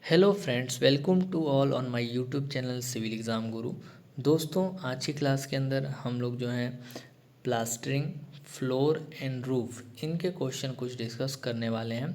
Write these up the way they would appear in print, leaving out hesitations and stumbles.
Hello friends, welcome to all on my YouTube channel civil exam guru. दोस्तों, आज की class के अंदर हम लोग जो हैं प्लास्टरिंग, फ्लोर एंड रूफ इनके क्वेश्चन कुछ डिस्कस करने वाले हैं।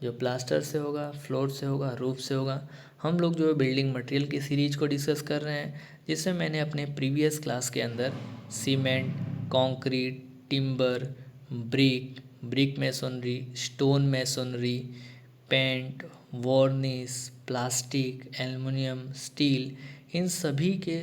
जो प्लास्टर से होगा, फ्लोर से होगा, रूफ से होगा। हम लोग जो है बिल्डिंग मटेरियल की सीरीज को डिस्कस कर रहे हैं, जिसमें मैंने अपने प्रीवियस क्लास के अंदर cement, concrete, timber, brick masonry, stone masonry, paint, varnish, plastic, aluminium, steel, इन सभी के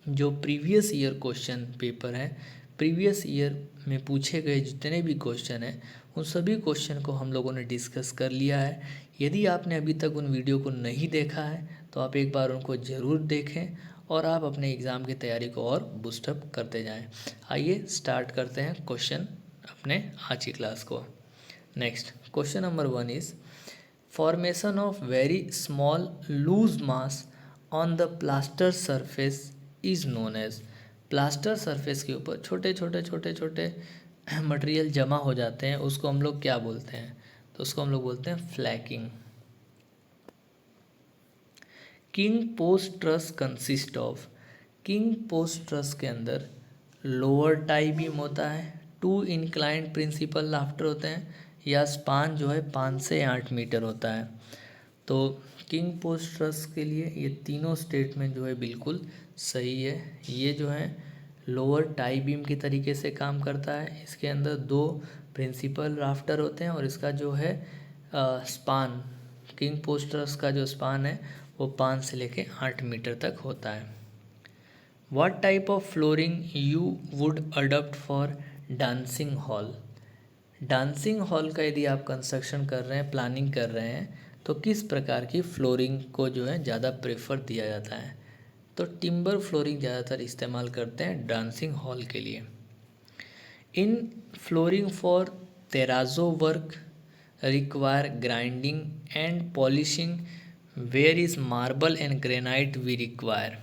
जो प्रीवियस ईयर क्वेश्चन पेपर हैं, प्रीवियस ईयर में पूछे गए जितने भी क्वेश्चन हैं, उन सभी क्वेश्चन को हम लोगों ने डिस्कस कर लिया है। यदि आपने अभी तक उन वीडियो को नहीं देखा है तो आप एक बार उनको ज़रूर देखें और आप अपने एग्ज़ाम की तैयारी को और बूस्टअप करते जाएं। आइए स्टार्ट करते हैं क्वेश्चन अपने आज की क्लास को। Next question number 1 is formation of very small loose mass on the plaster surface is known as। Plaster surface के ऊपर छोटे छोटे छोटे छोटे मटेरियल जमा हो जाते हैं, उसको हम लोग क्या बोलते हैं? तो उसको हम लोग बोलते हैं फ्लैकिंग। King post truss consist of. King post truss के अंदर लोअर टाई बीम होता है, 2 इंक्लाइंड प्रिंसिपल राफ्टर होते हैं, या स्पान जो है 5 से 8 मीटर होता है। तो किंग पोस्ट ट्रस के लिए ये तीनों स्टेटमेंट जो है बिल्कुल सही है। ये जो है लोअर टाई बीम की तरीके से काम करता है। इसके अंदर 2 प्रिंसिपल राफ्टर होते हैं और इसका जो है स्पान, किंग पोस्ट ट्रस का जो स्पान है वो 5 से लेके 8 मीटर तक होता है। What type of flooring you would adopt for dancing hall. Dancing hall का यदि आप कंस्ट्रक्शन कर रहे हैं, प्लानिंग कर रहे हैं, तो किस प्रकार की फ्लोरिंग को जो है ज़्यादा प्रेफर दिया जाता है? तो टिम्बर फ्लोरिंग ज़्यादातर इस्तेमाल करते हैं डांसिंग हॉल के लिए। In flooring for terrazzo work require grinding and polishing, where is marble and granite we require.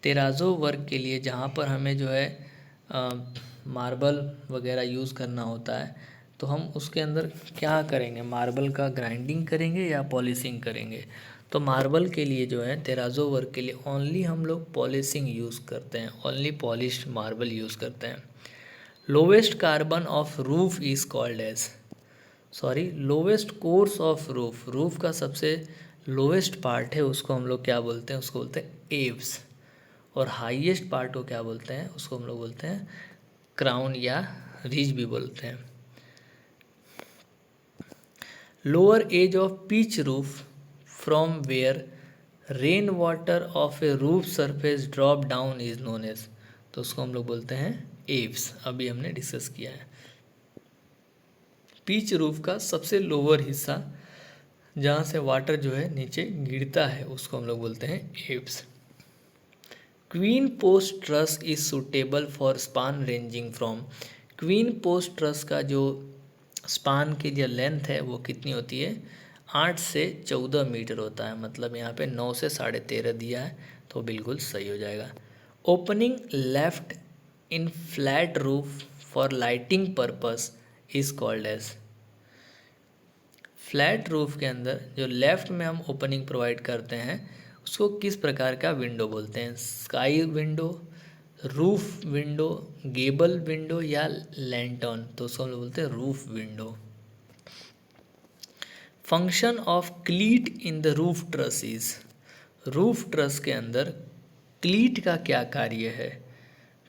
Terrazzo work के लिए जहाँ पर हमें जो है मार्बल वगैरह यूज़ करना होता है, तो हम उसके अंदर क्या करेंगे? मार्बल का ग्राइंडिंग करेंगे या पॉलिशिंग करेंगे? तो मार्बल के लिए जो है तेराजो वर्क के लिए ओनली हम लोग पॉलिशिंग यूज़ करते हैं, ओनली पॉलिश्ड मार्बल यूज़ करते हैं। Lowest carbon of roof is called edge, lowest course of roof, roof का सबसे लोवेस्ट पार्ट है उसको हम लोग क्या बोलते हैं? उसको बोलते हैं एव्स। और हाईएस्ट पार्ट को क्या बोलते हैं? उसको हम लोग बोलते हैं क्राउन या रिज भी बोलते हैं। Lower edge of pitch roof from where rain water of a roof surface drop down is known edge, तो उसको हम लोग बोलते हैं एव्स। अभी हमने डिस्कस किया है। पिच रूफ का सबसे लोअर हिस्सा जहाँ से वाटर जो है नीचे गिरता है उसको हम लोग बोलते हैं Aves. Queen post truss is suitable for span ranging from. Queen post truss का जो स्पान की जो लेंथ है वो कितनी होती है? 8 से 14 मीटर होता है। मतलब यहाँ पे 9 से 13.5 दिया है, तो बिल्कुल सही हो जाएगा। Opening left in flat roof for lighting purpose is called edge. Flat roof के अंदर जो लेफ्ट में हम ओपनिंग प्रोवाइड करते हैं उसको किस प्रकार का विंडो बोलते हैं? Sky window, roof window, Gable window या लैंटर्न, तो उसको हम लोग बोलते हैं roof window. Function of क्लीट in the roof truss is. Roof truss के अंदर क्लीट का क्या कार्य है?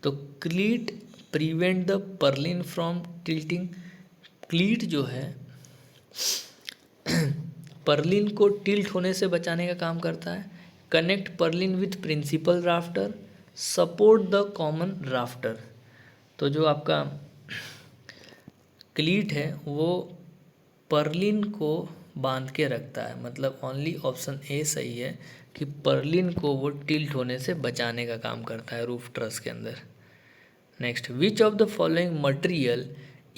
तो क्लीट prevent the Perlin from tilting. क्लीट जो है पर्लिन को टिल्ट होने से बचाने का काम करता है। Connect purlin with principal rafter, support the common rafter. तो जो आपका क्लीट है वो पर्लिन को बांध के रखता है। मतलब ओनली ऑप्शन ए सही है कि पर्लिन को वो टिल्ट होने से बचाने का काम करता है रूफ ट्रस के अंदर। Next, which of the following material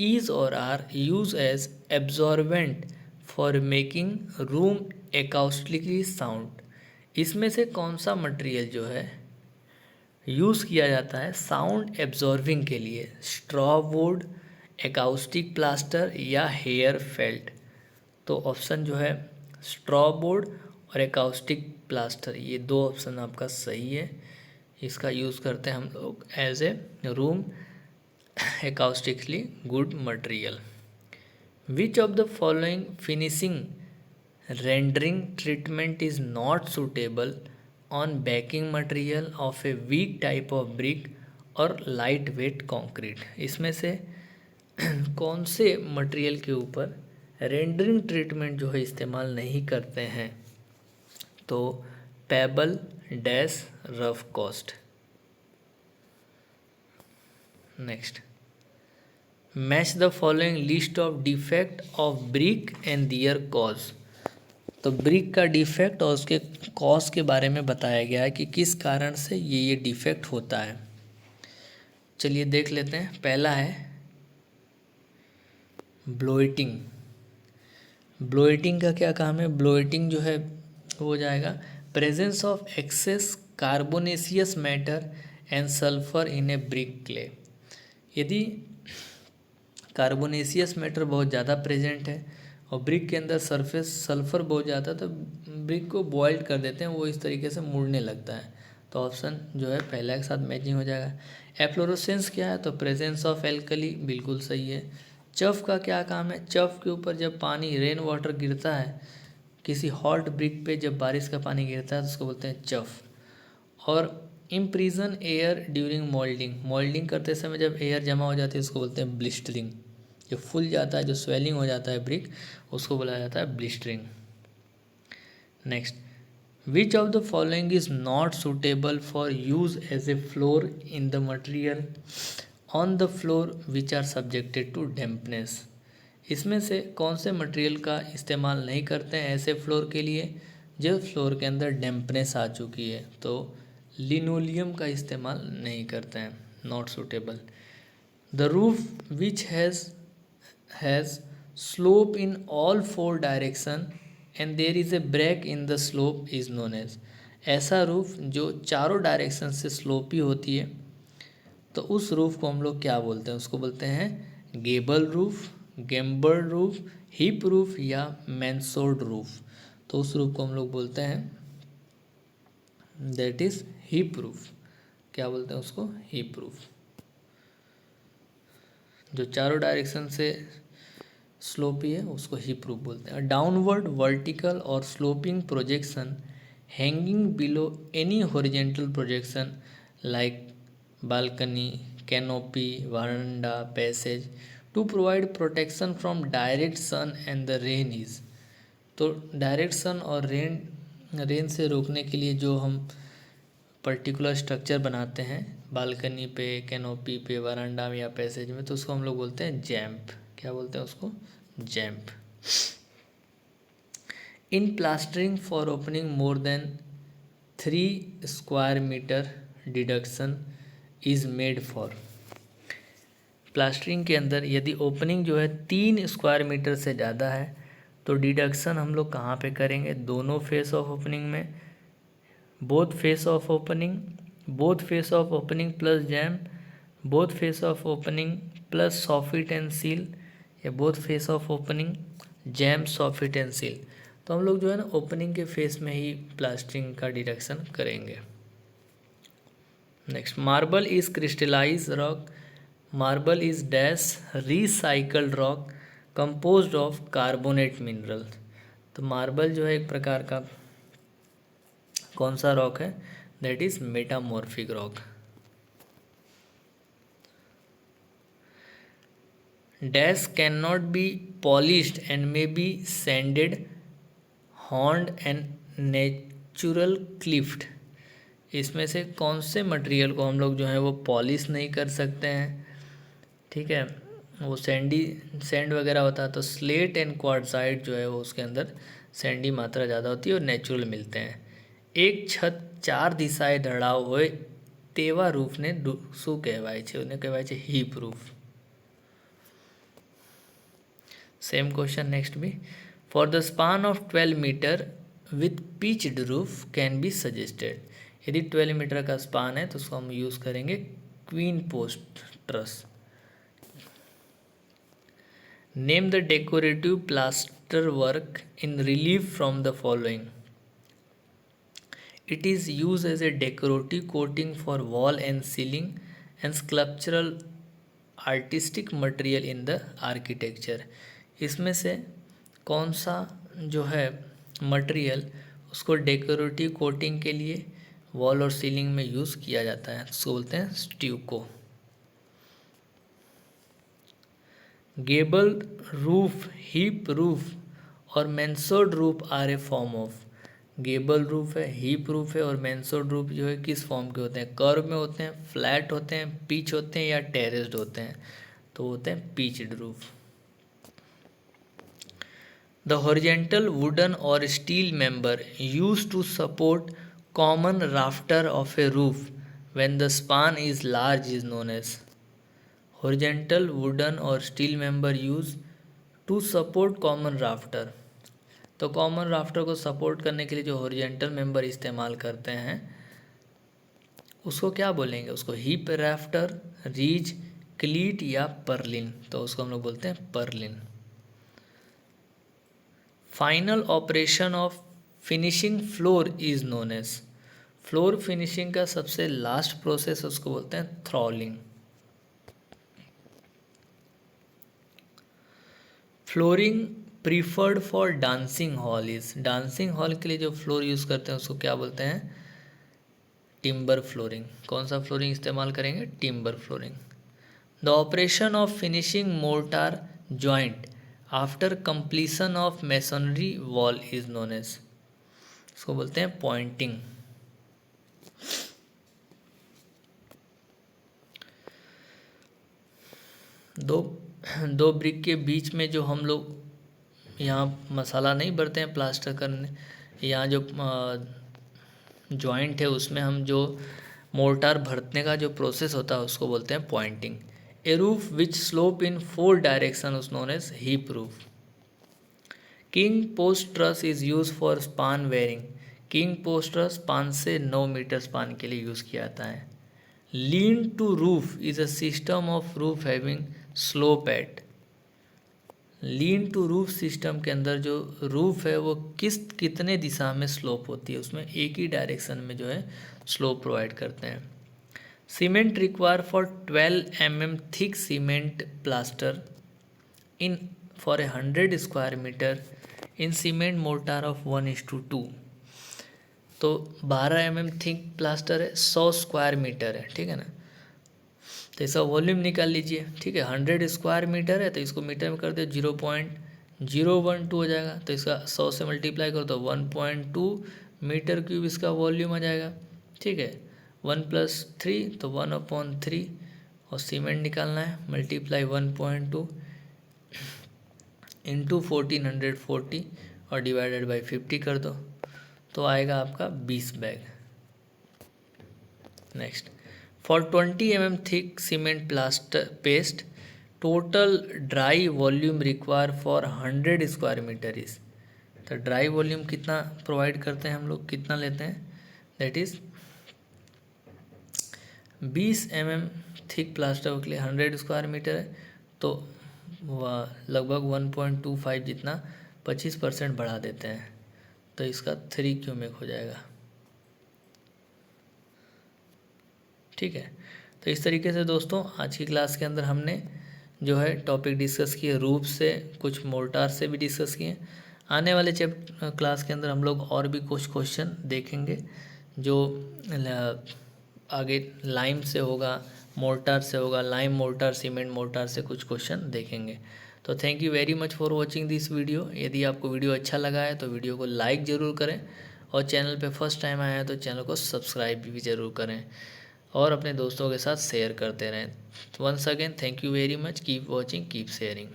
is और are use as absorbent for making room acoustically sound. इसमें से कौन सा मटेरियल जो है यूज़ किया जाता है साउंड एब्जॉर्बिंग के लिए? स्ट्रॉ वुड, एकाउस्टिक प्लास्टर या हेयर फेल्ट। तो ऑप्शन जो है स्ट्रॉ बोर्ड और एकाउस्टिक प्लास्टर, ये दो ऑप्शन आपका सही है। इसका यूज़ करते हैं हम लोग as a room acoustically good material. Which of the following finishing rendering treatment is not suitable on backing material of a weak type of brick और lightweight concrete? इसमें से कौन से मटेरियल के ऊपर रेंडरिंग ट्रीटमेंट जो है इस्तेमाल नहीं करते हैं? तो pebble, dash, rough cast. Next, match the following list of defect of brick and their cause. तो ब्रिक का डिफेक्ट और उसके कॉज के बारे में बताया गया है कि किस कारण से ये डिफेक्ट होता है। चलिए देख लेते हैं। पहला है ब्लोइटिंग। ब्लोइटिंग का क्या काम है? ब्लोइटिंग जो है हो जाएगा presence of excess carbonaceous matter and sulphur in a brick clay. यदि कार्बोनेसियस मैटर बहुत ज़्यादा प्रेजेंट है और ब्रिक के अंदर सरफेस सल्फर बहुत ज़्यादा, तो ब्रिक को बॉइल्ड कर देते हैं, वो इस तरीके से मुड़ने लगता है। तो ऑप्शन जो है पहला के साथ मैचिंग हो जाएगा। एफ्लोरोसेंस क्या है? तो प्रेजेंस ऑफ एल्कली, बिल्कुल सही है। चफ का क्या काम है? चफ के ऊपर जब पानी रेन वाटर गिरता है किसी हॉट ब्रिक पे, जब बारिश का पानी गिरता है तो उसको बोलते हैं चफ। और impression air during moulding, moulding करते समय जब एयर जमा हो जाती है उसको बोलते हैं ब्लिस्टरिंग। जो फूल जाता है, जो स्वेलिंग हो जाता है ब्रिक, उसको बोला जाता है blistering. Next, which of the following is not suitable for use as a floor in the material on the floor which are subjected to dampness. इसमें से कौन से मटेरियल का इस्तेमाल नहीं करते हैं ऐसे फ्लोर के लिए जो फ्लोर के अंदर डैम्पनेस आ चुकी है? तो लिनोलियम का इस्तेमाल नहीं करते हैं, not suitable. The roof which has slope in all 4 direction and there is a break in the slope is known as. ऐसा रूफ जो चारों डायरेक्शन से स्लोपी होती है, तो उस रूफ को हम लोग क्या बोलते हैं? उसको बोलते हैं gable roof, gambrel roof, hip roof या मैंसोर्ड रूफ। तो उस रूफ को हम लोग बोलते हैं दैट इज हिप रूफ। क्या बोलते हैं उसको? Hip roof. जो चारों डायरेक्शन से स्लोपी है उसको हिप रूफ बोलते हैं। डाउनवर्ड, वर्टिकल और sloping projection hanging below any horizontal projection like balcony, canopy, veranda, passage to provide protection from direct sun and the rain is. तो डायरेक्ट सन और रेन से रोकने के लिए जो हम पर्टिकुलर स्ट्रक्चर बनाते हैं बालकनी पे, कैनोपी पे, वरांडा में या पैसेज में, तो उसको हम लोग बोलते हैं जैम्प। क्या बोलते हैं उसको? Jamb. In plastering for opening more than 3 square metre deduction is made for. Plastering के अंदर यदि ओपनिंग जो है 3 स्क्वायर मीटर से ज़्यादा है तो डिडक्शन हम लोग कहाँ पे करेंगे? दोनों फेस ऑफ ओपनिंग में, both face of opening, both face of opening plus jamb, both face of opening plus soffit and sill, या both face of opening jamb soffit and sill. तो हम लोग जो है ना ओपनिंग के फेस में ही प्लास्टरिंग का डिडक्शन करेंगे। Next, marble is crystallize rock. Marble is dash recycled rock composed of carbonate mineral. तो मार्बल जो है एक प्रकार का कौन सा रॉक है? That is metamorphic rock. Dash can not be polished and may be sanded, honed and natural cleft. इसमें से कौन से मटेरियल को हम लोग जो है वो पॉलिश नहीं कर सकते हैं? ठीक है, वो सैंड वगैरह होता है, तो स्लेट एंड क्वार्टजाइट जो है वो उसके अंदर सैंडी मात्रा ज़्यादा होती है और नेचुरल मिलते हैं। एक छत 4 દિશાએ ઢળાવ હોય તેવા રૂફને શું કહેવાય છે? એને કહેવાય છે hip roof. Same question next भी, for the span of 12 metre with pitched roof can be suggested. यदि 12 मीटर का स्पान है तो उसको हम यूज़ करेंगे queen post truss. Name the decorative plaster work in relief from the following. It is used as a decorative coating for wall and ceiling and sculptural artistic material in the architecture. इसमें से कौन सा जो है material उसको decorative coating के लिए wall और सीलिंग में यूज़ किया जाता है, उसको बोलते हैं stucco. Gable roof, hip roof और mansard roof are a form of. Gable roof है, हीप रूफ है और मेंसोर्ड रूफ जो है किस फॉर्म के होते हैं? कर्व में होते हैं, फ्लैट होते हैं, पिच होते हैं या टेरेस्ड होते हैं? तो होते हैं pitched roof. The horizontal wooden और steel member use to support common rafter of a roof when the span is large is known as. Horizontal wooden और steel member use to support common rafter. तो common rafter को support करने के लिए जो horizontal member इस्तेमाल करते हैं उसको क्या बोलेंगे? उसको हीप राफ्टर, रीज, क्लीट या पर्लिन। तो उसको हम लोग बोलते हैं purlin. Final operation of finishing floor is known as. Floor finishing का सबसे लास्ट प्रोसेस उसको बोलते हैं trowelling. Flooring preferred for dancing hall is. Dancing hall के लिए जो फ्लोर यूज़ करते हैं उसको क्या बोलते हैं? Timber flooring. कौन सा फ्लोरिंग इस्तेमाल करेंगे? Timber flooring. The operation of finishing mortar joint after completion of masonry wall is known as. इसको बोलते हैं पॉइंटिंग। दो ब्रिक के बीच में जो हम लोग यहाँ मसाला नहीं भरते हैं प्लास्टर करने, यहाँ जो जॉइंट है उसमें हम जो मोर्टार भरने का जो प्रोसेस होता है उसको बोलते हैं pointing. A roof which slope in 4 direction is known as hip roof. King post truss is use for span varying. King post truss 5 से 9 मीटर स्पान के लिए यूज़ किया जाता है। Lean to roof is a system of roof having slope at. Lean to roof system के अंदर जो roof है वो कितने दिशा में स्लोप होती है, उसमें एक ही डायरेक्शन में जो है स्लोप प्रोवाइड करते हैं। Cement require for 12 mm thick cement plaster in for 100 square metre in cement mortar of 1:2। तो 12 mm थिक प्लास्टर है, 100 स्क्वायर मीटर है, ठीक है ना। तो इसका वॉल्यूम निकाल लीजिए, ठीक है। 100 स्क्वायर मीटर है तो इसको मीटर में कर दो 0.012 हो जाएगा। तो इसका 100 से मल्टीप्लाई करो तो 1.2 मीटर क्यूब इसका वॉल्यूम आ जाएगा, ठीक है। 1 + 3 तो 1/3 और सीमेंट निकालना है, मल्टीप्लाई 1.2 इंटू 1440 और डिवाइडेड बाई 50 कर दो तो आएगा आपका 20 bag. Next, for 20 mm thick cement plaster paste total dry volume require for 100 square metre is. तो ड्राई वॉल्यूम कितना प्रोवाइड करते हैं हम लोग, कितना लेते हैं? That is 20 mm thick plaster के लिए 100 स्क्वायर मीटर है तो लगभग 1.25 जितना 25% बढ़ा देते हैं तो इसका 3 क्यूमेक हो जाएगा, ठीक है। तो इस तरीके से दोस्तों आज की क्लास के अंदर हमने जो है टॉपिक डिस्कस किए, रूफ से, कुछ मोर्टार से भी डिस्कस किए। आने वाले क्लास के अंदर हम लोग और भी कुछ क्वेश्चन देखेंगे जो आगे लाइम से होगा, मोर्टार से होगा, लाइम मोर्टार, सीमेंट मोर्टार से कुछ क्वेश्चन देखेंगे। तो thank you very much for watching this video. यदि आपको वीडियो अच्छा लगा है तो वीडियो को लाइक ज़रूर करें और चैनल पे फर्स्ट टाइम आया है तो चैनल को सब्सक्राइब भी ज़रूर करें और अपने दोस्तों के साथ शेयर करते रहें। Once again thank you very much, keep watching, keep sharing.